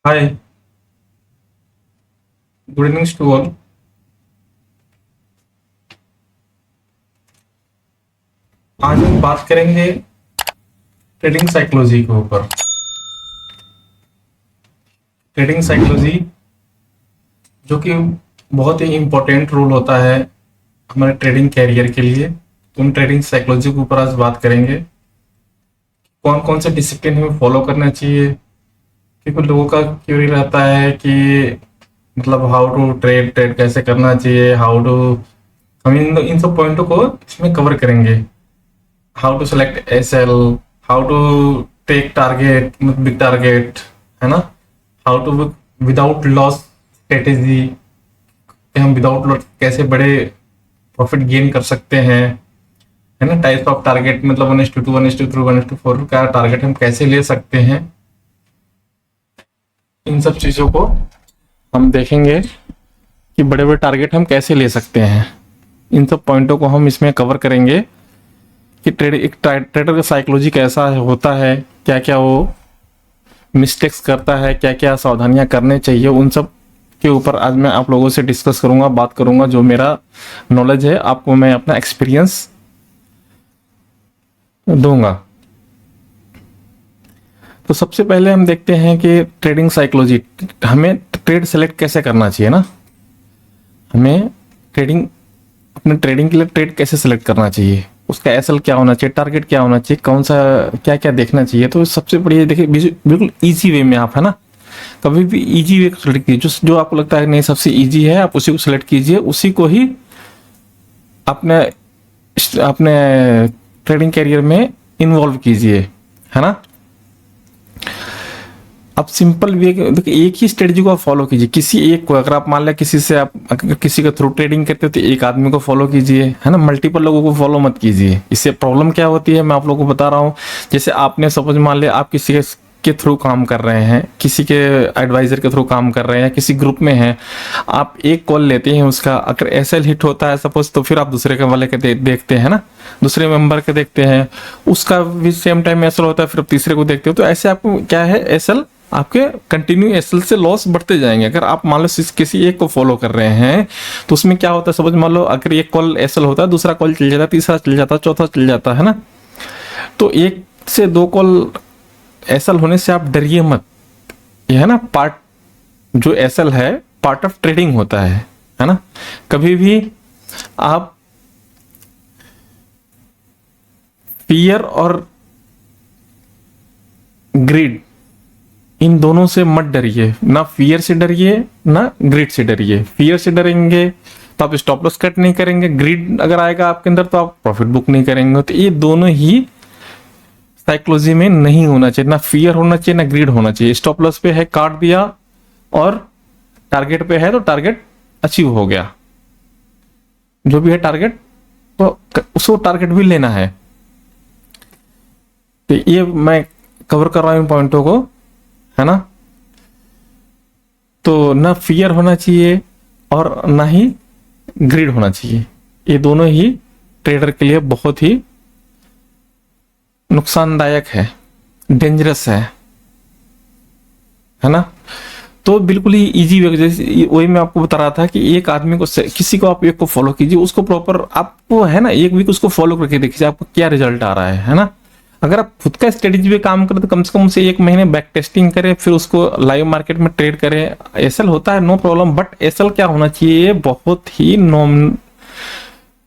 Hi, good evening to all. आज हम बात करेंगे ट्रेडिंग साइकोलॉजी के ऊपर। ट्रेडिंग साइकोलॉजी जो कि बहुत ही इम्पोर्टेंट रोल होता है हमारे ट्रेडिंग कैरियर के लिए। तो हम ट्रेडिंग साइकोलॉजी के ऊपर आज बात करेंगे। कौन कौन से डिसिप्लिन हमें फॉलो करना चाहिए, क्योंकि लोगों का क्यूरी रहता है कि मतलब हाउ टू ट्रेड ट्रेड कैसे करना चाहिए, हाउ टू। हम इन सब पॉइंटों को इसमें कवर करेंगे। How to select SL, how to take target, big target, है ना। How to without loss strategy, हम विदाउट लॉस कैसे बड़े प्रॉफिट गेन कर सकते हैं, है ना। टाइप्स ऑफ टारगेट, मतलब 1:2, 1:3, 1:4 का टारगेट हम कैसे ले सकते हैं। इन सब चीजों को हम देखेंगे कि बड़े बड़े टारगेट हम कैसे ले सकते हैं। इन सब पॉइंटों को हम इसमें कवर करेंगे कि एक ट्रेडर का साइकोलॉजी कैसा होता है, क्या क्या वो मिस्टेक्स करता है, क्या क्या सावधानियां करने चाहिए। उन सब के ऊपर आज मैं आप लोगों से डिस्कस करूंगा, बात करूंगा। जो मेरा नॉलेज है आपको मैं अपना एक्सपीरियंस दूंगा। तो सबसे पहले हम देखते हैं कि ट्रेडिंग साइकोलॉजी, हमें ट्रेड सेलेक्ट कैसे करना चाहिए ना। हमें ट्रेडिंग, अपने ट्रेडिंग के लिए ट्रेड कैसे सेलेक्ट करना चाहिए, उसका एसएल क्या होना चाहिए, टारगेट क्या होना चाहिए, कौन सा क्या क्या देखना चाहिए। तो सबसे बढ़िया देखिए, बिल्कुल इजी वे में आप, है ना, कभी भी इजी वे को सेलेक्ट कीजिए। जो आपको लगता है नहीं सबसे इजी है, आप उसी को सेलेक्ट कीजिए, उसी को ही अपने अपने ट्रेडिंग कैरियर में इन्वॉल्व कीजिए, है ना। अब सिंपल वे, देखिए एक ही स्ट्रेटजी को आप फॉलो कीजिए, किसी एक को। अगर आप मान लिया किसी से, आप अगर किसी के थ्रू ट्रेडिंग करते हो तो एक आदमी को फॉलो कीजिए, है ना। मल्टीपल लोगों को फॉलो मत कीजिए। इससे प्रॉब्लम क्या होती है मैं आप लोगों को बता रहा हूँ। जैसे आपने सपोज मान लिया आप किसी के थ्रू काम कर रहे हैं, किसी के एडवाइजर के थ्रू काम कर रहे हैं, किसी ग्रुप में हैं, आप एक कॉल लेते हैं उसका, अगर एसएल हिट होता है सपोज, तो फिर आप दूसरे के वाले के देखते हैं ना, दूसरे मेंबर के देखते हैं, उसका भी सेम टाइम एसएल होता है, फिर आप तीसरे को देखते हो। तो ऐसे आपको क्या है, एसएल आपके कंटिन्यू एसएल से लॉस बढ़ते जाएंगे। अगर आप मान लो किसी एक को फॉलो कर रहे हैं तो उसमें क्या होता है, समझ मान लो अगर एक कॉल एसएल होता है, दूसरा कॉल चल जाता है, तीसरा चल जाता है, चौथा चल जाता है ना। तो एक से दो कॉल एसएल होने से आप डरिए मत। ये है ना पार्ट, जो एसएल है पार्ट ऑफ ट्रेडिंग होता है ना। कभी भी आप फियर और ग्रीड, इन दोनों से मत डरिए। ना फियर से डरिए, ना ग्रीड से डरिए। फियर से डरेंगे तो आप स्टॉप लॉस कट नहीं करेंगे, ग्रीड अगर आएगा आपके अंदर तो आप प्रॉफिट बुक नहीं करेंगे। तो ये दोनों ही साइकोलॉजी में नहीं होना चाहिए। ना फियर होना चाहिए, ना ग्रीड होना चाहिए। स्टॉप लॉस पे है, काट दिया, और टारगेट पे है तो टारगेट अचीव हो गया। जो भी है टारगेट, तो उसको टारगेट भी लेना है। तो ये मैं कवर कर रहा हूं पॉइंटों को, है ना। तो ना फियर होना चाहिए और ना ही ग्रीड होना चाहिए। ये दोनों ही ट्रेडर के लिए बहुत ही नुकसानदायक है, डेंजरस है ना। तो बिल्कुल ही इजी वे, जैसे वही मैं आपको बता रहा था कि एक आदमी को, किसी को आप एक को फॉलो कीजिए, उसको प्रॉपर आपको, है ना, एक वीक उसको फॉलो करके देखिए आपको क्या रिजल्ट आ रहा है ना। अगर आप खुद का स्ट्रेटेजी पे काम करें तो कम से कम उसे एक महीने बैक टेस्टिंग करें, फिर उसको लाइव मार्केट में ट्रेड करें। एसएल होता है नो प्रॉब्लम, बट एसएल क्या होना चाहिए, बहुत ही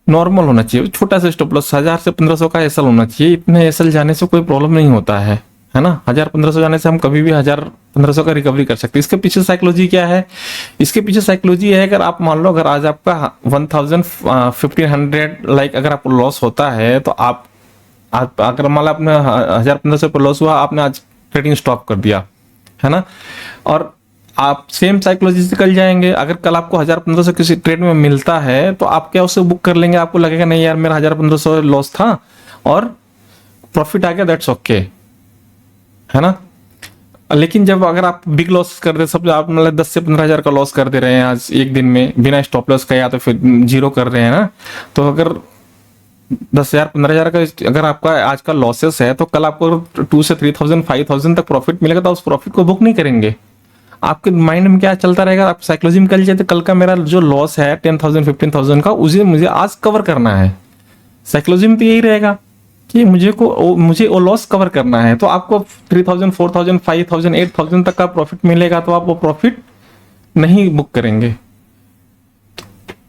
नॉर्मल होना चाहिए। छोटा सा स्टॉप लॉस 1000 से 1500 का एसएल होना चाहिए। इतने एसएल जाने से कोई प्रॉब्लम नहीं होता है ना। 1000-1500 जाने से हम कभी भी 1000-1500 का रिकवरी कर सकते हैं। इसके पीछे साइकोलॉजी क्या है, इसके पीछे साइकोलॉजी है, अगर आप मान लो अगर आज आपका 1500 लाइक अगर आपको लॉस होता है, तो आप अगर मान लो आपने 1000-1500 पर लॉस हुआ, आपने आज ट्रेडिंग स्टॉप कर दिया, है ना। और आप सेम साइकोलॉजी से कल जाएंगे। अगर कल आपको 1000-1500 किसी ट्रेड में मिलता है तो आप क्या उसे बुक कर लेंगे। आपको लगेगा नहीं यार, मेरा 1000-1500 लॉस था और प्रॉफिट आ गया, दैट्स ओके, है ना। लेकिन जब अगर आप बिग लॉस कर दे, सब आप मतलब 10 से 15 हजार का लॉस कर दे रहे हैं आज एक दिन में बिना स्टॉप लॉस का, या तो फिर जीरो कर रहे हैं ना, तो अगर 10,000-15,000 का अगर आपका आज का लॉसेस है, तो कल आपको 2 से 3,000 5,000 तक प्रॉफिट मिलेगा, तो उस प्रॉफिट को बुक नहीं करेंगे। आपके माइंड में क्या चलता रहेगा, आप साइकोलॉजी में कल जाए तो कल का मेरा जो लॉस है 10,000 15,000 का, उसे मुझे आज कवर करना है। साइकोलॉजी में तो यही रहेगा कि मुझे वो लॉस कवर करना है। तो आपको 3,000 4,000 5,000 8,000 तक का प्रॉफिट मिलेगा तो आप वो प्रॉफिट नहीं बुक करेंगे।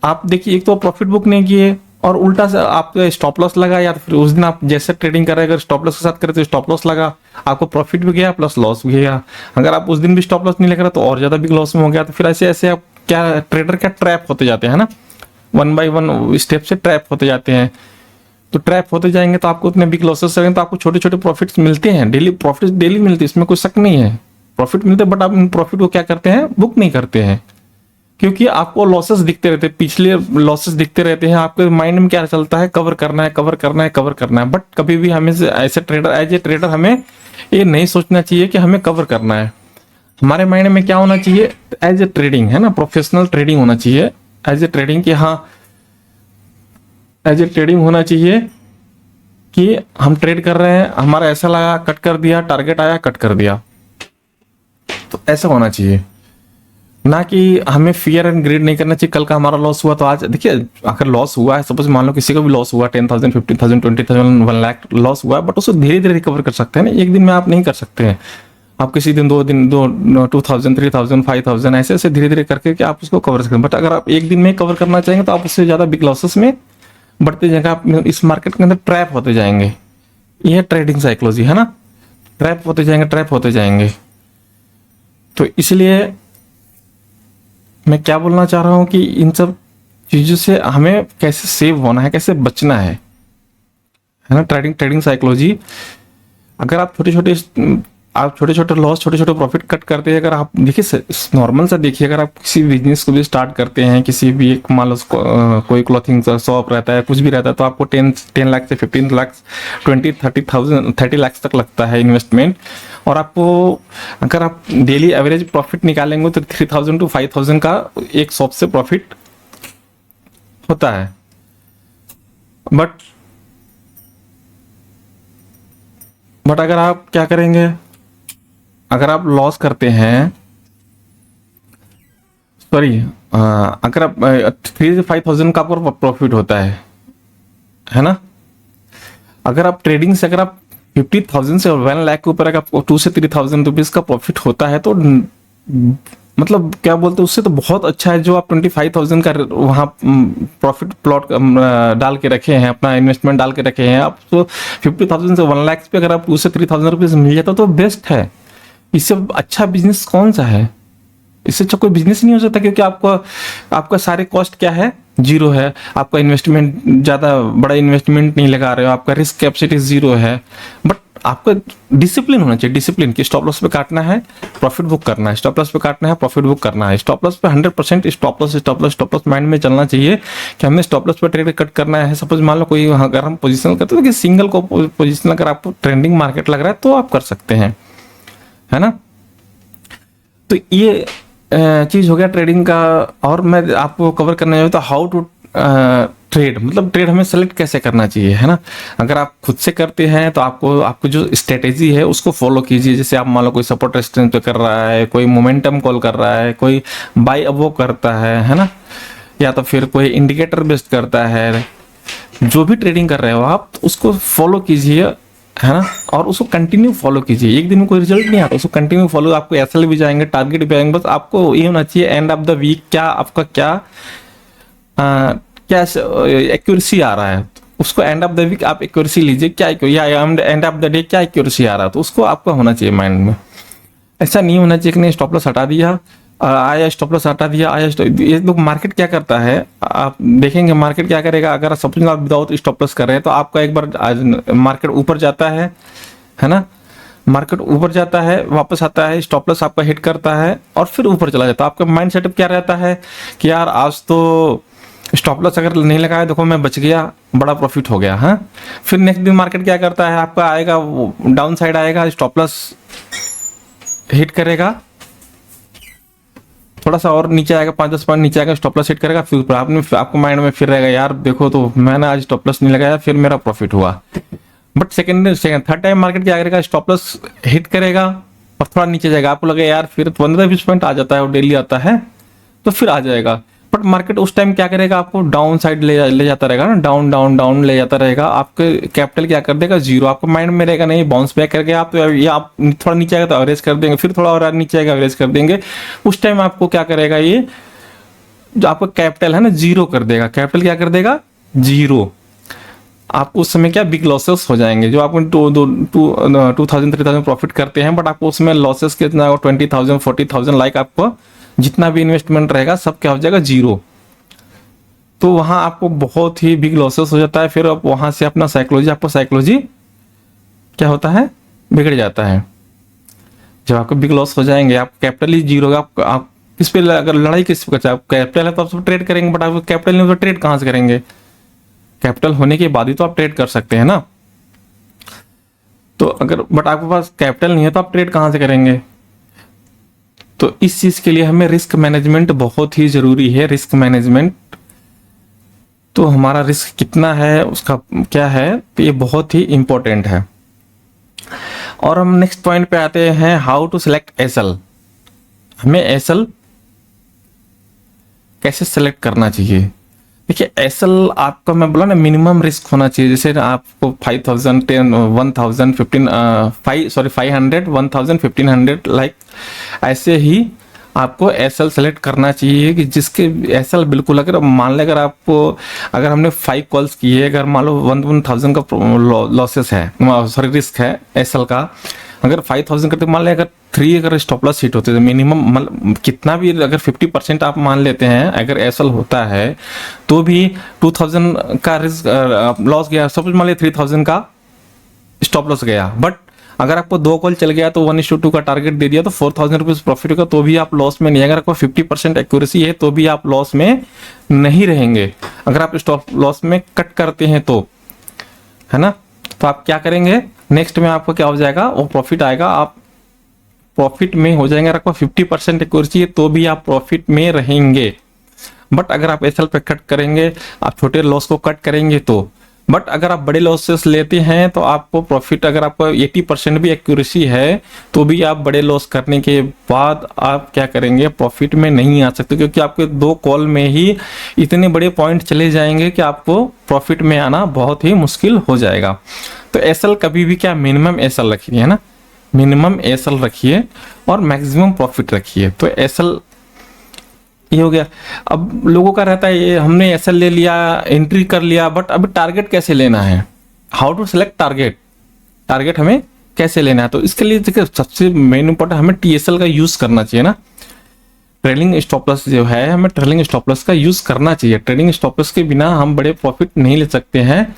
आप देखिए, एक तो प्रॉफिट बुक नहीं किए और उल्टा से आप स्टॉप लॉस लगा, या तो फिर उस दिन आप जैसे ट्रेडिंग कर रहे हैं, अगर स्टॉप लॉस के साथ करें तो स्टॉप लॉस लगा, आपको प्रॉफिट भी गया प्लस लॉस भी गया। अगर आप उस दिन भी स्टॉप लॉस नहीं लगा तो और ज्यादा बिग लॉस में हो गया। तो फिर ऐसे ऐसे आप क्या ट्रेडर क्या ट्रैप होते जाते हैं ना, 1 by 1 स्टेप से ट्रैप होते जाते हैं। तो ट्रैप होते जाएंगे तो आपको उतने बिग लॉसेस रहेंगे, तो आपको छोटे छोटे प्रॉफिट्स मिलते हैं, डेली प्रॉफिट्स डेली मिलते हैं, इसमें कोई शक नहीं है, प्रॉफिट मिलते हैं। बट आप इन प्रॉफिट को क्या करते हैं, बुक नहीं करते हैं, क्योंकि आपको लॉसेस दिखते रहते हैं, पिछले लॉसेस दिखते रहते हैं। आपके माइंड में क्या चलता है, कवर करना है कवर करना है कवर करना है। बट कभी भी हमें ऐसे ट्रेडर एज ए ट्रेडर हमें ये नहीं सोचना चाहिए कि हमें कवर करना है। हमारे माइंड में क्या होना चाहिए, एज ए ट्रेडिंग है ना, प्रोफेशनल ट्रेडिंग होना चाहिए एज ए ट्रेडिंग, कि हाँ एज ए ट्रेडिंग होना चाहिए कि हम ट्रेड कर रहे हैं, हमारा ऐसा लगा कट कर दिया, टारगेट आया कट कर दिया, तो ऐसा होना चाहिए। ना कि हमें फियर एंड ग्रीड नहीं करना चाहिए। कल का हमारा लॉस हुआ तो आज देखिए, अगर लॉस हुआ है, सपोज मान लो किसी का भी लॉस हुआ 10,000 15,000 20,000 1 लाख लॉस हुआ है, बट उसको धीरे धीरे रिकवर कर सकते हैं ना, एक दिन में आप नहीं कर सकते हैं। आप किसी दिन 2,000 3,000 5,000 ऐसे ऐसे धीरे धीरे करके कि आप उसको कवर करें। बट अगर आप एक दिन में कवर करना चाहेंगे तो आप उससे ज्यादा बिग लॉसेस में बढ़ते जाएंगे, आप इस मार्केट के अंदर ट्रैप होते जाएंगे। यह ट्रेडिंग साइकोलॉजी है ना, ट्रैप होते जाएंगे ट्रैप होते जाएंगे। तो इसलिए मैं क्या बोलना चाह रहा हूं कि इन सब चीजों से हमें कैसे सेव होना है, कैसे बचना है ना। ट्रेडिंग साइकोलॉजी, अगर आप छोटे छोटे लॉस छोटे छोटे प्रॉफिट कट करते हैं, अगर आप देखिए नॉर्मल सा देखिए, अगर आप किसी बिजनेस को भी स्टार्ट करते हैं, किसी भी एक मान लो कोई क्लॉथिंग शॉप रहता है, कुछ भी रहता है, तो आपको 10 लाख से 15 लाख 30 लाख तक लगता है इन्वेस्टमेंट। और आपको अगर आप डेली एवरेज प्रॉफिट निकालेंगे तो 3,000 to 5,000 का एक शॉप से प्रॉफिट होता है। बट अगर आप क्या करेंगे, अगर आप लॉस करते हैं, सॉरी, अगर आप 3,000 से 5,000 का आपको प्रॉफिट होता है ना। अगर आप ट्रेडिंग से अगर आप 50,000 से 1 लाख के ऊपर अगर 2 से 3,000 रुपीज का प्रॉफिट होता है तो मतलब क्या बोलते हैं, उससे तो बहुत अच्छा है जो आप 25,000 का वहाँ प्रॉफिट प्लॉट डाल के रखे हैं, अपना इन्वेस्टमेंट डाल के रखे हैं आप। तो 50,000 से 1 लाख पे अगर आप 2 से 3,000 रुपीज मिल जाता तो बेस्ट है। इससे अच्छा बिजनेस कौन सा है, इससे अच्छा कोई बिजनेस नहीं हो सकता, क्योंकि आपका सारे कॉस्ट क्या है, जीरो है। आपका इन्वेस्टमेंट ज़्यादा बड़ा इन्वेस्टमेंट नहीं लगा रहे हो, आपका रिस्क कैपेसिटी जीरो है। बट आपका डिसिप्लिन होना चाहिए, डिसिप्लिन कि स्टॉप लॉस पे काटना है, प्रॉफिट बुक करना है, स्टॉप लॉस पे काटना है, प्रॉफिट बुक करना है। स्टॉप लॉस पे 100% स्टॉप लॉस माइंड में चलना चाहिए कि हमने स्टॉप लॉस पे ट्रेड कट करना है। सपोज मान लो कोई अगर हम पोजिशन करते हैं तो सिंगल को पोजिशन अगर आपको ट्रेंडिंग मार्केट लग रहा है तो आप कर सकते हैं, है ना। तो ये चीज हो गया ट्रेडिंग का। और मैं आपको कवर करना चाहिए तो हाउ टू ट्रेड, मतलब ट्रेड हमें सेलेक्ट कैसे करना चाहिए, है ना। अगर आप खुद से करते हैं तो आपको जो स्ट्रेटेजी है उसको फॉलो कीजिए। जैसे आप मान लो कोई सपोर्ट रेजिस्टेंस पे कर रहा है, कोई मोमेंटम कॉल कर रहा है, कोई बाय अबो करता है ना, या तो फिर कोई इंडिकेटर बेस्ड करता है। जो भी ट्रेडिंग कर रहे हो आप उसको फॉलो कीजिए, है ना, और उसको कंटिन्यू फॉलो कीजिए। एक दिन में कोई रिजल्ट नहीं आता, उसको कंटिन्यू फॉलो। आपको एसएल भी जाएंगे, टारगेट भी आएंगे, बस आपको ये होना चाहिए एंड ऑफ द वीक क्या आपका क्या एक्यूरेसी आ रहा है, उसको एंड ऑफ द वीक आप एक्यूरेसी लीजिए, क्या या एंड ऑफ द डे क्या एक्यूरेसी आ रहा है, तो उसको आपका होना चाहिए माइंड में। ऐसा नहीं होना चाहिए कि नहीं स्टॉप लॉस हटा दिया, आया स्टॉप लॉस हटा दिया, ये लोग मार्केट क्या करता है, आप देखेंगे मार्केट क्या करेगा। अगर सपोज आप विदाउट स्टॉप लॉस कर रहे हैं तो आपका एक बार मार्केट ऊपर जाता है ना, मार्केट ऊपर जाता है, वापस आता है, स्टॉप लॉस आपका हिट करता है और फिर ऊपर चला जाता है। आपका माइंड सेटअप क्या रहता है कि यार आज तो स्टॉप लॉस अगर नहीं लगाया, देखो मैं बच गया, बड़ा प्रॉफिट हो गया। हाँ, फिर नेक्स्ट दिन मार्केट क्या करता है, आपका आएगा डाउन साइड आएगा, स्टॉप लॉस हिट करेगा, थोड़ा सा और नीचे आएगा, 5-10 पॉइंट नीचे आएगा, स्टॉप लॉस हिट करेगा, फिर ऊपर आपको माइंड में फिर रहेगा यार देखो तो मैंने आज स्टॉप लॉस नहीं लगाया, फिर मेरा प्रॉफिट हुआ। But second third time market क्या करेगा, स्टॉप लॉस हिट करेगा, और थोड़ा नीचे जाएगा, आपको लगे यार फिर 15-20 पॉइंट आ जाता है और डेली आता है तो फिर आ जाएगा, बट मार्केट उस टाइम क्या करेगा, आपको डाउन साइड ले जाता रहेगा ना, डाउन डाउन डाउन ले जाता रहेगा, आपके कैपिटल क्या कर देगा, जीरो। आपको माइंड में रहेगा नहीं बाउंस बैक करके आप तो, या आप थोड़ा नीचे आएगा तो एवरेज कर देंगे, फिर थोड़ा और नीचे आएगा एवरेज कर देंगे। उस टाइम आपको क्या करेगा, ये जो आपका कैपिटल है ना जीरो कर देगा, कैपिटल क्या कर देगा, जीरो। आपको उस समय क्या बिग लॉसेस हो जाएंगे, जो आपको 2,000-3,000 प्रॉफिट करते हैं, बट आपको उसमें लॉसेस कितना 20,000-40,000 लाइक आपको जितना भी इन्वेस्टमेंट रहेगा सब क्या हो जाएगा, जीरो। तो वहां आपको बहुत ही बिग लॉसेस हो जाता है। फिर आप वहां से अपना साइकोलॉजी, आपको साइकोलॉजी क्या होता है, बिगड़ जाता है। जब आपको बिग लॉस हो जाएंगे, आप कैपिटल ही जीरो होगा, आप किस पे अगर लड़ाई किस पे करते हैं, आप कैपिटल है तो आप सब ट्रेड करेंगे, बट आपको कैपिटल नहीं तो ट्रेड कहां से करेंगे, कैपिटल होने के बाद ही तो आप ट्रेड कर सकते हैं ना। तो अगर बट आपके पास कैपिटल नहीं है तो आप ट्रेड कहां से करेंगे। तो इस चीज के लिए हमें रिस्क मैनेजमेंट बहुत ही जरूरी है। रिस्क मैनेजमेंट, तो हमारा रिस्क कितना है, उसका क्या है, तो ये बहुत ही इंपॉर्टेंट है। और हम नेक्स्ट पॉइंट पे आते हैं, हाउ टू सिलेक्ट एसएल। हमें एसएल कैसे सेलेक्ट करना चाहिए। देखिए एसएल आपका, मैं बोला ना मिनिमम रिस्क होना चाहिए, जैसे आपको 5,000, 10, 1,000, 500, 1,000, 1,500 लाइक ऐसे ही आपको एसएल सेलेक्ट करना चाहिए कि जिसके एसएल बिल्कुल, अगर मान लें अगर आपको, अगर हमने 5 कॉल्स किए, अगर मान लो 1,000 का लॉसेस है, सॉरी रिस्क है एसएल का, अगर 5,000 करते मान लें, अगर 3 अगर स्टॉप लॉस हिट होते तो मिनिमम कितना भी अगर 50% आप मान लेते हैं, अगर एसएल होता है तो भी 2,000 का रिस्क लॉस गया, सब कुछ मान लिया 3,000 का स्टॉप लॉस गया। बट अगर आपको 2 कॉल चल गया तो 1:2 का टारगेट दे दिया तो 4,000 रुपीज प्रॉफिट होगा, तो भी आप लॉस में नहीं। अगर आपको 50% एक्यूरेसी है तो भी आप लॉस में नहीं रहेंगे, अगर आप स्टॉप लॉस में कट करते हैं तो, है ना। तो आप क्या करेंगे, नेक्स्ट में आपको क्या हो जाएगा, वो प्रॉफिट आएगा, आप प्रॉफिट में हो जाएंगे। अगर आपको 50% एक्यूरेसी है तो भी आप प्रॉफिट में रहेंगे। बट अगर आप एसएल पे कट करेंगे, आप छोटे लॉस को कट करेंगे तो, बट अगर आप बड़े लॉसेस लेते हैं तो आपको प्रॉफिट, अगर आपको 80% भी एक्यूरेसी है तो भी आप बड़े लॉस करने के बाद आप क्या करेंगे, प्रॉफिट में नहीं आ सकते, क्योंकि आपके 2 कॉल में ही इतने बड़े पॉइंट चले जाएंगे कि आपको प्रॉफिट में आना बहुत ही मुश्किल हो जाएगा। तो एसएल कभी भी क्या, मिनिमम एसएल रखिए, है ना, मिनिमम एसएल रखिए और मैक्सिमम प्रॉफिट रखिए। तो एसएल ये हो गया। अब लोगों का रहता है, ये हमने एसएल ले लिया, एंट्री कर लिया, बट अभी टारगेट कैसे लेना है, how to select target, target हमें कैसे लेना है। तो इसके लिए देखिए सबसे मेन इंपॉर्टेंट, हमें टीएसएल का यूज करना चाहिए ना। ट्रेलिंग स्टॉप लॉस जो है, हमें ट्रेलिंग स्टॉप लॉस का यूज करना चाहिए। ट्रेलिंग स्टॉप लॉस के बिना हम बड़े प्रॉफिट नहीं ले सकते हैं।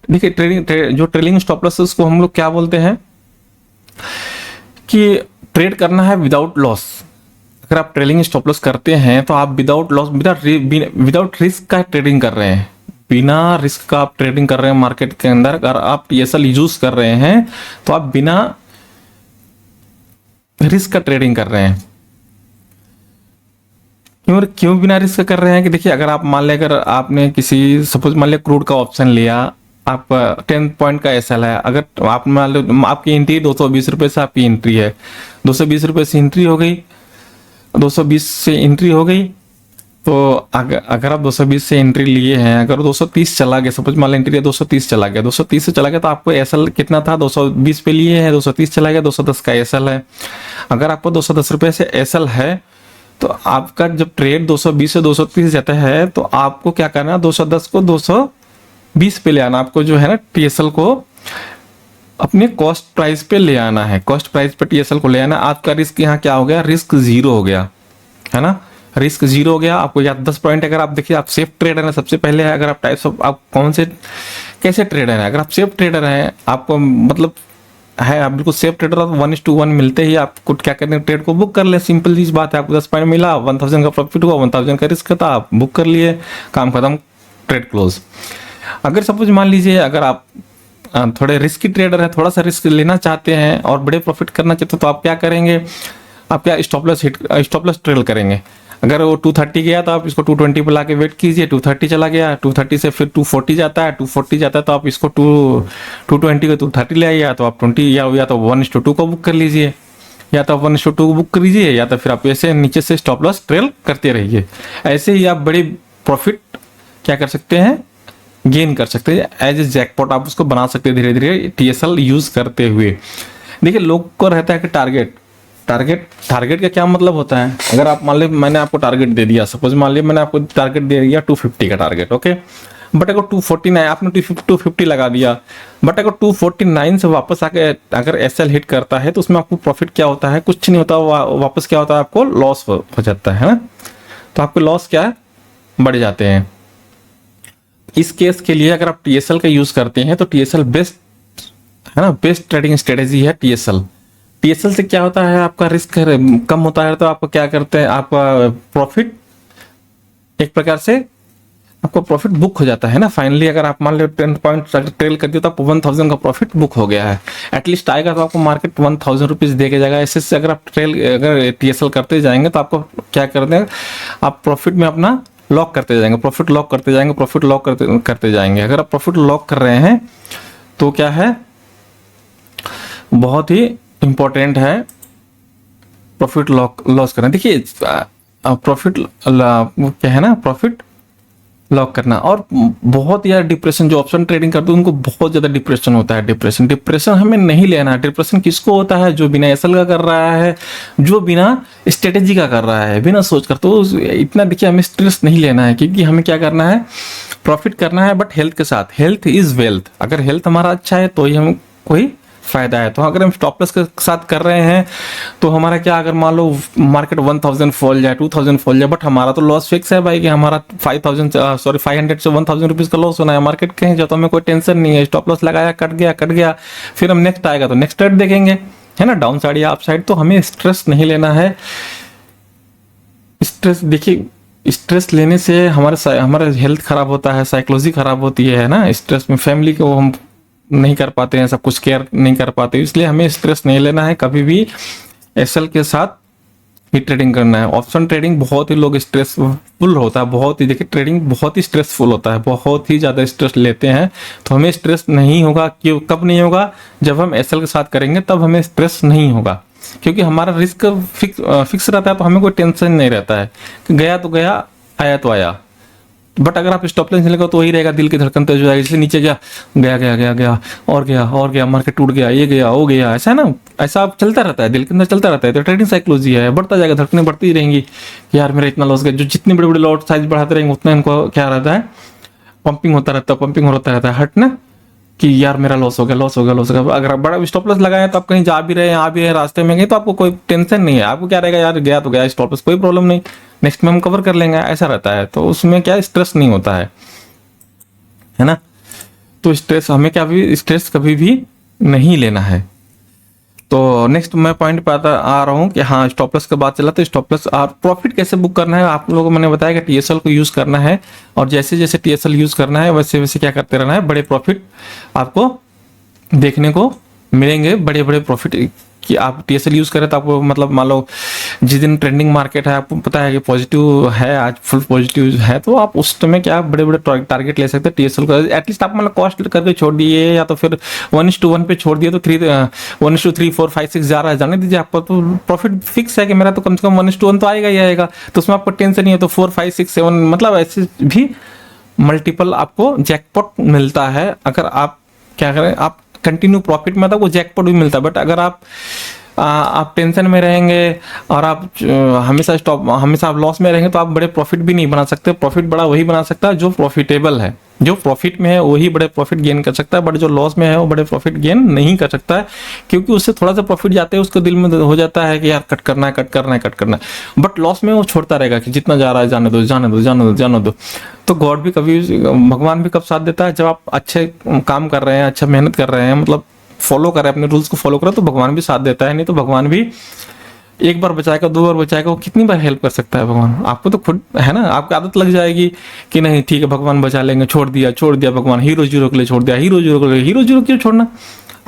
देखिए जो ट्रेलिंग स्टॉप लॉस उसको हम लोग क्या बोलते हैं कि ट्रेड करना है विदाउट लॉस। अगर आप ट्रेलिंग स्टॉप लॉस करते हैं तो आप विदाउट लॉस, विदाउट रिस्क का ट्रेडिंग कर रहे हैं, बिना रिस्क का आप ट्रेडिंग कर रहे हैं मार्केट के अंदर। अगर आप टीएसएल यूज कर रहे हैं तो आप बिना रिस्क का ट्रेडिंग कर रहे हैं। क्यों बिना रिस्क कर रहे हैं कि देखिए, अगर आप मान लें, अगर आपने किसी, सपोज मान लें क्रूड का ऑप्शन लिया, आप 10 पॉइंट का एसएल है, अगर आप मान लो आपकी एंट्री 220 रुपए से आपकी एंट्री है, 220 रुपए से एंट्री हो गई, 220 से एंट्री हो गई, तो अगर आप 220 से एंट्री लिए हैं, अगर 230 चला गया, सपोज मान लें एंट्री 230 चला गया, 230 से चला गया तो आपको एसएल कितना था, 220 पे लिए हैं, 230 चला गया, 210 का एसएल है। अगर आपको 210 रुपए से एसएल है तो आपका जब ट्रेड 220 से 230 जाता है तो आपको क्या करना है, 210 को 220 पे ले आना। आपको जो है ना टीएसएल को अपने कॉस्ट प्राइस पे ले आना है, कॉस्ट प्राइस पे टीएसएल को ले आना। आपका रिस्क यहाँ क्या हो गया, रिस्क जीरो हो गया, है ना, रिस्क जीरो हो गया। आपको या 10 पॉइंट, अगर आप देखिए आप सेफ ट्रेडर है, सबसे पहले है, अगर आप टाइप्स ऑफ, आप कौन से कैसे ट्रेडर है, अगर आप सेफ ट्रेडर हैं, आपको मतलब है आप बिल्कुल सेफ ट्रेडर, 1:1 मिलते ही आपको क्या करने, ट्रेड को बुक कर ले। सिंपल चीज बात है, आपको 10 पॉइंट मिला, 1,000 का प्रॉफिट हुआ, 1,000 का रिस्क था, आप बुक कर लिए, काम खत्म, ट्रेड क्लोज। अगर सपोज मान लीजिए अगर आप थोड़े रिस्की ट्रेडर है, थोड़ा सा रिस्क लेना चाहते हैं और बड़े प्रॉफिट करना चाहते हो, तो आप क्या करेंगे, आप क्या स्टॉप लॉस ट्रेड करेंगे। अगर वो 230 गया तो आप इसको 220 पे लाके वेट कीजिए, 230 चला गया, 230 से फिर 240 जाता है, 240 जाता है तो आप इसको 220 को 230 ले आइए, तो आप 20 या तो 1:2 को बुक कर लीजिए। या तो 1:2 बुक करिए, या तो फिर आप ऐसे नीचे से स्टॉप लॉस ट्रेल करते रहिए। ऐसे ही आप बड़ी प्रॉफिट क्या कर सकते हैं, गेन कर सकते हैं। एज ए जैकपॉट आप उसको बना सकते हैं धीरे धीरे टीएसएल यूज करते हुए। देखिए लोग को रहता है कि टारगेट का क्या मतलब होता है। अगर आप मान लीजिए मैंने आपको टारगेट दे दिया, सपोज मान लीजिए मैंने आपको टारगेट दे दिया 250 का टारगेट, ओके, बट अगर 249 आपने 250 लगा दिया, बट अगर 249 से वापस आके अगर एसएल हिट करता है तो उसमें आपको प्रॉफिट क्या होता है, कुछ नहीं होता, वापस क्या होता है, आपको लॉस हो जाता है ना। तो आपके लॉस क्या है, बढ़ जाते हैं। इस केस के लिए अगर आप टीएसएल का यूज करते हैं तो टीएसएल बेस्ट है ना, बेस्ट ट्रेडिंग स्ट्रेटेजी है टीएसएल। टीएसएल से क्या होता है, आपका रिस्क कम होता है, तो आपको क्या करते हैं, आपका प्रॉफिट एक प्रकार से आपको प्रॉफिट बुक हो जाता है ना। फाइनली अगर आप मान लो 10 पॉइंट ट्रेल कर दिया तो आपको 1000 का प्रॉफिट बुक हो गया है। एटलीस्ट आएगा तो आपको मार्केट 1000 रुपीज दे के जाएगा। ऐसे अगर आप अगर टीएसएल करते जाएंगे तो आपको क्या करते हैं, आप प्रॉफिट में अपना लॉक करते जाएंगे, प्रॉफिट लॉक करते जाएंगे, प्रॉफिट लॉक करते जाएंगे। अगर आप प्रॉफिट लॉक कर रहे हैं तो क्या है, बहुत ही इंपॉर्टेंट है प्रॉफिट लॉस करना। देखिए प्रॉफिट क्या है ना, प्रॉफिट लॉक करना। और बहुत यार डिप्रेशन, जो ऑप्शन ट्रेडिंग करते हैं उनको बहुत ज्यादा डिप्रेशन होता है। डिप्रेशन हमें नहीं लेना है। डिप्रेशन किसको होता है, जो बिना एसएल का कर रहा है, जो बिना स्ट्रेटेजी का कर रहा है, बिना सोच कर। तो इतना देखिए हमें स्ट्रेस नहीं लेना है, क्योंकि हमें क्या करना है, प्रॉफिट करना है, बट हेल्थ के साथ। Health is wealth. अगर हेल्थ हमारा अच्छा है तो ही हम कोई फायदा है। तो अगर हम स्टॉप लॉस के साथ कर रहे हैं तो हमारा क्या, अगर मान लो मार्केट 1000 फॉल जाए, 2000 फॉल जाए, बट हमारा तो लॉस फिक्स है भाई कि हमारा 500 से 1000 रुपीज का लॉस होना है। मार्केट कहीं जाए तो हमें कोई टेंशन नहीं है। स्टॉप लॉस लगाया, कट गया, फिर हम नेक्स्ट आएगा तो नेक्स्ट ट्रेड देखेंगे, है ना, डाउन साइड या अप साइड। तो हमें स्ट्रेस नहीं लेना है। स्ट्रेस देखिए, स्ट्रेस लेने से हमारा हेल्थ खराब होता है, साइकोलॉजी खराब होती है ना। स्ट्रेस में फैमिली को हम नहीं कर पाते हैं, सब कुछ केयर नहीं कर पाते। इसलिए हमें स्ट्रेस नहीं लेना है। कभी भी एसएल के साथ ही ट्रेडिंग करना है। ऑप्शन ट्रेडिंग बहुत ही लोग स्ट्रेसफुल होता है, बहुत ही, देखिए ट्रेडिंग बहुत ही स्ट्रेसफुल होता है, बहुत ही ज़्यादा स्ट्रेस लेते हैं। तो हमें स्ट्रेस नहीं होगा। क्यों, कब नहीं होगा, जब हम एसएल के साथ करेंगे तब हमें स्ट्रेस नहीं होगा, क्योंकि हमारा रिस्क फिक्स रहता है। तो हमें कोई टेंशन नहीं रहता है कि गया तो गया, आया तो आया। बट अगर आप स्टॉप लाइन चलेगा तो वही रहेगा, दिल की धड़कन तेज हो जाएगी, जैसे नीचे गया और गया, मार्केट टूट गया, ये गया, वो गया, ऐसा है ना। ऐसा आप चलता रहता है, दिल के अंदर चलता रहता है। तो ट्रेडिंग साइकोलॉजी है, बढ़ता जाएगा, धड़कनें बढ़ती ही रहेंगी कि यार मेरा इतना लॉस गया। जो जितने बड़े बड़े लॉट साइज बढ़ाते रहेंगे उतना इनको क्या रहता है, पंपिंग होता रहता है हट ना, कि यार मेरा लॉस हो गया। अगर आप बड़ा स्टॉप लॉस लगाए तो आप कहीं जा भी रहे हैं, रास्ते में गए तो आपको कोई टेंशन नहीं है। आपको क्या रहेगा, यार गया तो गया, स्टॉप लॉस कोई प्रॉब्लम नहीं, नेक्स्ट में हम कवर कर लेंगे, ऐसा रहता है। तो उसमें क्या स्ट्रेस नहीं होता है ना। तो स्ट्रेस कभी भी नहीं लेना है। तो नेक्स्ट मैं पॉइंट पे आ रहा हूँ कि हाँ, स्टॉप लॉस का बात चला तो स्टॉप लॉस और प्रॉफिट कैसे बुक करना है। आप लोगों को मैंने बताया कि टीएसएल को यूज करना है, और जैसे जैसे टीएसएल यूज करना है वैसे वैसे क्या करते रहना है, बड़े प्रॉफिट आपको देखने को मिलेंगे। बड़े बड़े प्रॉफिट कि आप टीएसएल यूज करें तो आपको, मतलब मान लो जिस दिन ट्रेंडिंग मार्केट है, आपको पता है कि पॉजिटिव है, आज फुल पॉजिटिव है, तो आप उस समय क्या बड़े बड़े टारगेट ले सकते हैं टीएसएल को। एटलीस्ट आप मतलब कॉस्ट करके छोड़ दिए, या तो फिर 1:1 पे छोड़ दिए तो 1:3, 4, 5, 6 जा रहा है, जाने दीजिए। आपको तो प्रॉफिट फिक्स है कि मेरा तो कम से कम 1:1 तो आएगा ही आएगा, तो उसमें आपको टेंशन नहीं है। तो 4, 5, 6, 7 मतलब ऐसे भी मल्टीपल आपको जैकपॉट मिलता है। अगर आप क्या करें, आप कंटिन्यू प्रॉफिट में, तो वो जैकपॉट भी मिलता है। बट अगर आप टेंशन में रहेंगे और आप हमेशा आप लॉस में रहेंगे तो आप बड़े प्रॉफिट भी नहीं बना सकते। प्रॉफिट बड़ा वही बना सकता है जो प्रॉफिटेबल है, जो प्रॉफिट में है वही बड़े प्रॉफिट गेन कर सकता है। बट जो लॉस में है वो बड़े प्रॉफिट गेन नहीं कर सकता है, क्योंकि उससे थोड़ा सा प्रॉफिट जाते हैं उसको दिल में हो जाता है कि यार कट करना है। बट लॉस में वो छोड़ता रहेगा कि जितना जा रहा है जाने दो। तो गॉड भी कभी, भगवान भी कब साथ देता है, जब आप अच्छे काम कर रहे हैं, अच्छा मेहनत कर रहे हैं, मतलब फॉलो कर रहे हैं, अपने रूल्स को फॉलो कर रहे हैं, तो भगवान भी साथ देता है। नहीं तो भगवान भी एक बार बचाएगा, 2 बार बचाएगा, वो कितनी बार हेल्प कर सकता है भगवान। आपको तो खुद है ना, आपकी आदत लग जाएगी कि नहीं ठीक है भगवान बचा लेंगे, छोड़ दिया भगवान, हीरो जीरो के लिए छोड़ दिया, हीरो जीरो क्यों छोड़ना।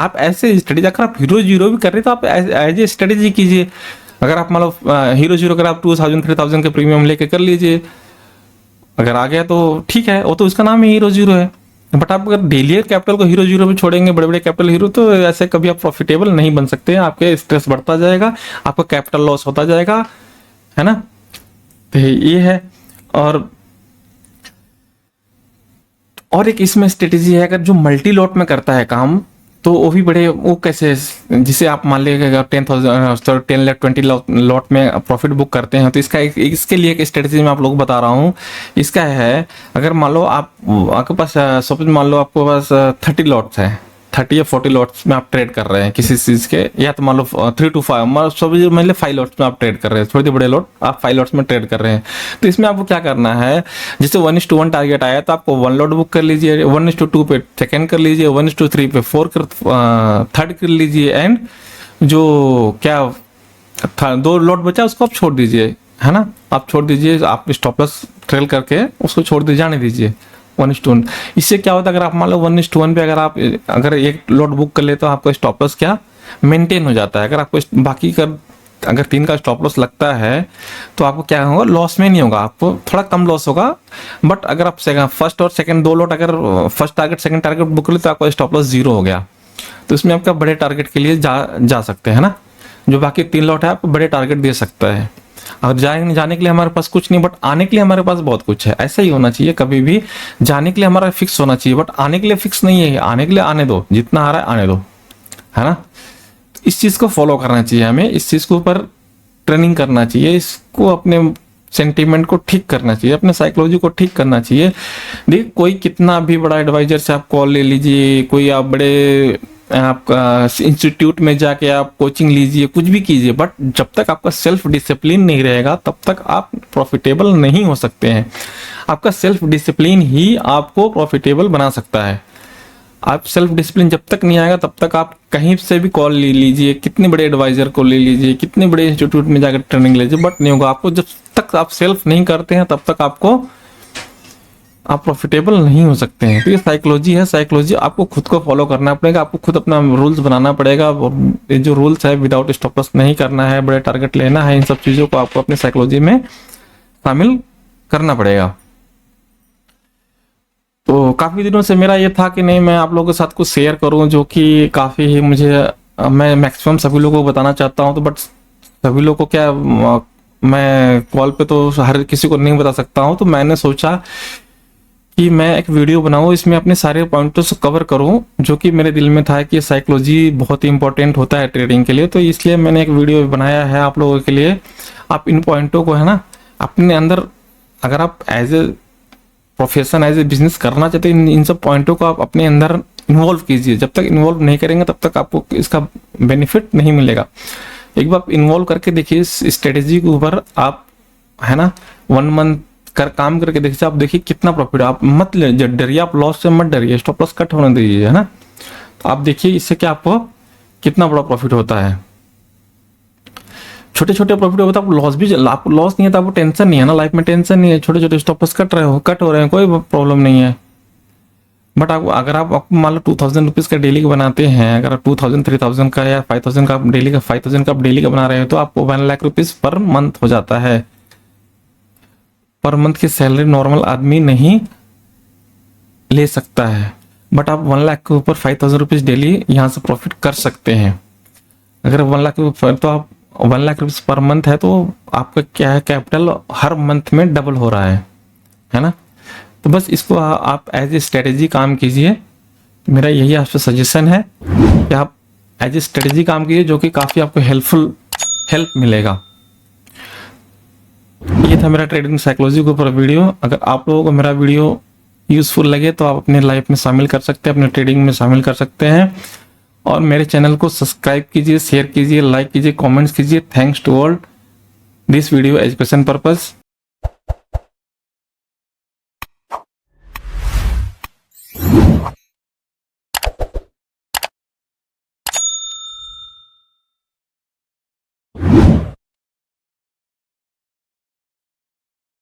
आप ऐसे स्टडी, अगर आप हीरो जीरो भी कर रहे तो आप एज ए स्ट्रेटेजी कीजिए। अगर आप मान लो हीरो जीरो कर आप 2000 3000 के प्रीमियम लेके कर लीजिए, अगर आ गया तो ठीक है, वो तो उसका नाम ही हीरो जीरो है। बट आप अगर डेली कैपिटल को हीरो जीरो पे छोड़ेंगे, बड़े बड़े कैपिटल हीरो, तो ऐसे कभी आप प्रॉफिटेबल नहीं बन सकते हैं। आपके स्ट्रेस बढ़ता जाएगा, आपका कैपिटल लॉस होता जाएगा, है ना। तो ये है। और एक इसमें स्ट्रेटेजी है, अगर जो मल्टी लॉट में करता है काम, तो वो भी बड़े, वो कैसे, जिसे आप मान लीजिएगा 10 लाख 20 लॉट में प्रॉफिट बुक करते हैं, तो इसके लिए एक स्ट्रेटेजी मैं आप लोग बता रहा हूँ। इसका है, अगर मान लो आपके पास सपोज मान लो आपके पास 30 लॉट्स हैं, 30 या 40 लॉट्स में आप ट्रेड कर रहे हैं किसी चीज के, या तो मान लो 3 to 5, मान लो 5 लॉट्स में आप ट्रेड कर रहे हैं, थोड़े बड़े लॉट आप 5 लॉट्स में ट्रेड कर रहे हैं। तो इसमें आपको क्या करना है, जैसे 1:1 टारगेट आया तो आपको 1 लॉट बुक कर लीजिए, 1:2 पे सेकेंड कर लीजिए, 1:3 पे थर्ड कर लीजिए, एंड जो क्या 2 लॉट बचा उसको आप छोड़ दीजिए, है ना। आप छोड़ दीजिए, आप स्टॉप लॉस ट्रेल करके उसको छोड़ दीजिए, जाने दीजिए 1:1। इससे क्या होता है, अगर आप मान लो 1:1 पे अगर एक लॉट बुक कर ले तो आपका स्टॉप लॉस क्या मेंटेन हो जाता है। अगर आपको बाकी का अगर 3 का स्टॉप लॉस लगता है तो आपको क्या होगा, लॉस में नहीं होगा, आपको थोड़ा कम लॉस होगा। बट अगर आप फर्स्ट और सेकंड 2 लॉट अगर first target second target book कर ले तो आपका स्टॉप लॉस 0 हो गया। तो इसमें आपका बड़े टारगेट के लिए जा सकते हैं ना। जो बाकी 3 लॉट है आपको बड़े टारगेट दे सकता है। और जाने के लिए हमारे पास कुछ नहीं, बट आने के लिए हमारे पास बहुत कुछ है। ऐसा ही होना चाहिए, कभी भी जाने के लिए हमारा फिक्स होना चाहिए, बट आने के लिए फिक्स नहीं है। आने के लिए आने दो, जितना आ रहा है आने दो, है ना। इस चीज को फॉलो करना चाहिए हमें, इस चीज के ऊपर ट्रेनिंग करना चाहिए, इसको अपने सेंटीमेंट को ठीक करना चाहिए, अपने साइकोलॉजी को ठीक करना चाहिए। देखिए, कोई कितना भी बड़ा एडवाइजर से आप कॉल ले लीजिए, कोई आप बड़े आपका इंस्टीट्यूट में जाके आप कोचिंग लीजिए, कुछ भी कीजिए, बट जब तक आपका सेल्फ डिसिप्लिन नहीं रहेगा तब तक आप प्रॉफिटेबल नहीं हो सकते हैं। आपका सेल्फ डिसिप्लिन ही आपको प्रॉफिटेबल बना सकता है। आप सेल्फ डिसिप्लिन जब तक नहीं आएगा तब तक आप कहीं से भी कॉल ले लीजिए, कितने बड़े एडवाइजर को ले लीजिए, कितने बड़े इंस्टीट्यूट में जाकर ट्रेनिंग लीजिए, बट नहीं होगा। आपको जब तक आप सेल्फ नहीं करते हैं तब तक आप प्रॉफिटेबल नहीं हो सकते हैं। तो ये साइकोलॉजी है, साइकोलॉजी आपको खुद को फॉलो करना पड़ेगा, आपको खुद अपना रूल्स बनाना पड़ेगा। ये जो रूल्स है, विदाउट स्टॉप लॉस नहीं करना है, बड़े टारगेट लेना है, इन सब चीजों को आपको अपने साइकोलॉजी में शामिल करना पड़ेगा। तो काफी दिनों से मेरा ये था कि नहीं, मैं आप लोगों के साथ कुछ शेयर करूं जो कि काफी ही मैं मैक्सिमम सभी लोगों को बताना चाहता हूं। तो बट सभी लोगों को क्या, मैं कॉल पे तो हर किसी को नहीं बता सकता हूं। तो मैंने सोचा कि मैं एक वीडियो बनाऊं, इसमें अपने सारे पॉइंट्स कवर करूं, जो कि मेरे दिल में था कि साइकोलॉजी बहुत ही इंपॉर्टेंट होता है ट्रेडिंग के लिए। तो इसलिए मैंने एक वीडियो बनाया है आप लोगों के लिए। आप इन पॉइंटों को, है ना, अपने अंदर, अगर आप as a profession, as a business करना चाहते हैं, इन सब पॉइंटों को आप अपने अंदर इन्वॉल्व कीजिए। जब तक इन्वॉल्व नहीं करेंगे तब तक आपको इसका बेनिफिट नहीं मिलेगा। एक बार इन्वॉल्व करके देखिए इस स्ट्रेटेजी के ऊपर आप, है ना, 1 मंथ काम करके देखिए, आप देखिए कितना प्रॉफिट। आप मत डरिए, आप लॉस से मत डरिए, स्टॉप लॉस कट होने दीजिए, है ना। तो आप देखिए इससे क्या आपको कितना बड़ा प्रॉफिट होता है। छोटे छोटे प्रॉफिट होता है, आपको लॉस नहीं है तो आपको टेंशन नहीं है ना, लाइफ में टेंशन नहीं है। छोटे छोटे स्टॉप लॉस कट हो रहे हैं, कोई प्रॉब्लम नहीं है। बट अगर आप मान लो 2000 रुपीज का डेली का बनाते हैं, अगर 2000 3000 का या 5000 का डेली का डेली का बना रहे हो, तो आपको 1 लाख रुपीज पर मंथ हो जाता है। पर मंथ की सैलरी नॉर्मल आदमी नहीं ले सकता है, बट आप 1 लाख के ऊपर 5000 रुपीज डेली यहाँ से प्रॉफिट कर सकते हैं। अगर 1 लाख के ऊपर, तो आप 1 लाख रुपीज पर मंथ है, तो आपका क्या है, कैपिटल हर मंथ में डबल हो रहा है ना। तो बस इसको आप एज ए स्ट्रेटेजी काम कीजिए। मेरा यही आपसे सजेशन है कि आप एज ए स्ट्रेटेजी काम कीजिए, जो कि काफी आपको हेल्प मिलेगा। ये था मेरा ट्रेडिंग साइकोलॉजी के ऊपर वीडियो। अगर आप लोगों को मेरा वीडियो यूजफुल लगे तो आप अपने लाइफ में शामिल कर सकते हैं, अपने ट्रेडिंग में शामिल कर सकते हैं। और मेरे चैनल को सब्सक्राइब कीजिए, शेयर कीजिए, लाइक कीजिए, कमेंट्स कीजिए। Thanks to all. This video education purpose.